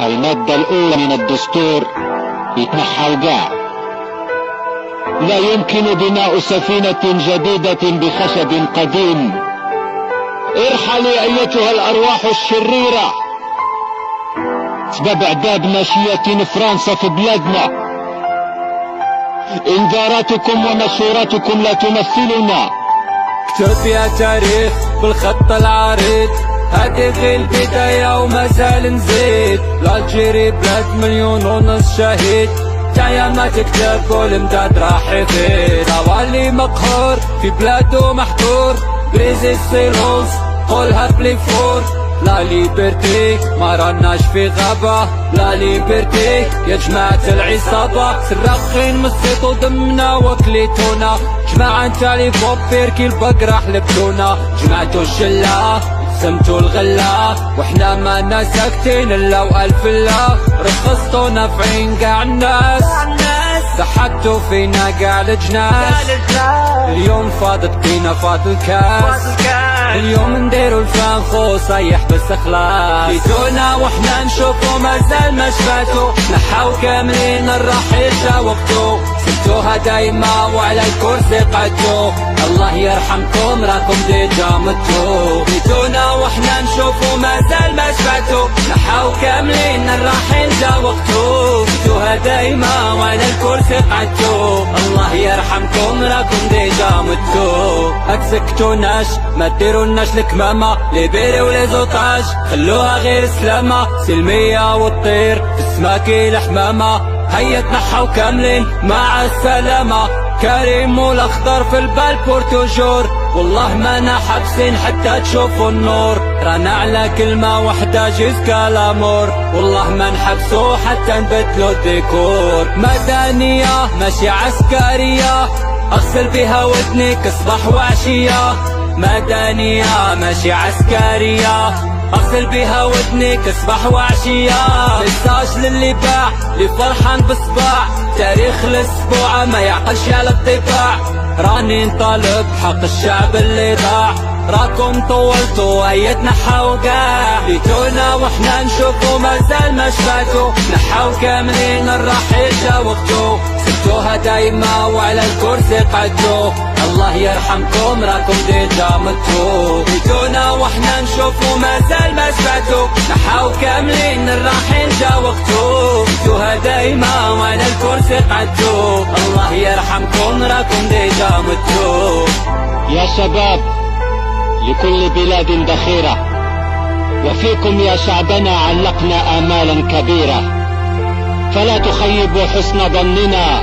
المادة الأولى من الدستور يتنحى وقاع. لا يمكن بناء سفينة جديدة بخشب قديم. ارحلي أيتها الأرواح الشريرة، سبب إعداد ماشية فرنسا في بلادنا. إنذاراتكم ومشوراتكم لا تمثلنا. اكتب يا تاريخ بالخط العريض، هذه البداية وما زال نزيد. الجيري بلاد 1.5 مليون شهيد، تايا ما تكتب والمداد راح يفيد. والي مقهور في بلاده محظور، بريزي سيلونس قولها بلي فور. لا ليبرتي ما رناش في غابة، لا ليبرتي يا جماعة العصابة. سراقين مسيطو دمنا وكليتونا، جماعة نتالي فوبير كي البقرة حلبتونا. جماعتو الجلة سمتو الغلة، وحنا مانا ساكتين الا والف الله. رخصتونا في عين قاع الناس، ضحكتو فينا قاع الجناس. اليوم فاضت بينا فاض الكاس، اليوم نديرو الفانخو صيح بس اخلاص. جيتونا وحنا نشوفو مازال ما شفاتو، نحاو كاملين الرحيل جا وقتو. سبتوها دايما وعلى الكرسي قعدتو، الله يرحمكم راكم ديجا متو. جيتونا وحنا نشوفو مازال ما شفاتو، نحاو كاملين الرحيل جا وقتو. سبتوها دايما وعلى الكرسي قعدتو، الله يرحمكم راكم ديجا متو. اكسكتوناش ما ديرولناش الكمامة، لي بيري ولي زوطاج خلوها غير سلامة. سلمية والطير في السما كي الحمامة، هيا تنحاو كاملين مع السلامة. كريم والاخضر في البال بور توجور، والله مانا حابسين حتى تشوفوا النور. رانا على كلمة وحدة جيسكا لامور، والله ما نحبسو حتى نبدلو الديكور. مدنية ماشي عسكرية، اغسل بها ودنك صباح وعشية. مدنية ماشي عسكرية، اغسل بها ودنك صباح وعشية. ميساج للي باع اللي فرحان بصباع، تاريخ الاسبوع ما يعقلش على الطباع. راني نطالب حق الشعب اللي ضاع، راكم طولتوا هيا تنحاو قاع. جيتونا وحنا نشوفو مازال ما شفاتو، نحاو كاملين الرحيل جا وقتو. سبتوها دايما وعلى الكرسي قعدتو، الله يرحمكم راكم ديجا متو. جيتونا وحنا نشوفو مازال ما شفاتو، نحاو كاملين الرحيل جا وقتو. سبتوها دايما وعلى الكرسي قعدتو، الله يرحمكم راكم ديجا متو. يا شباب لكل بلاد دخيرة، وفيكم يا شعبنا علقنا آمالا كبيرة. فلا تخيبوا حسن ظننا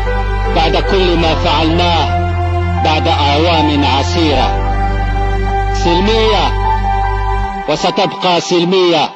بعد كل ما فعلناه بعد أعوام عسيرة. سلمية وستبقى سلمية.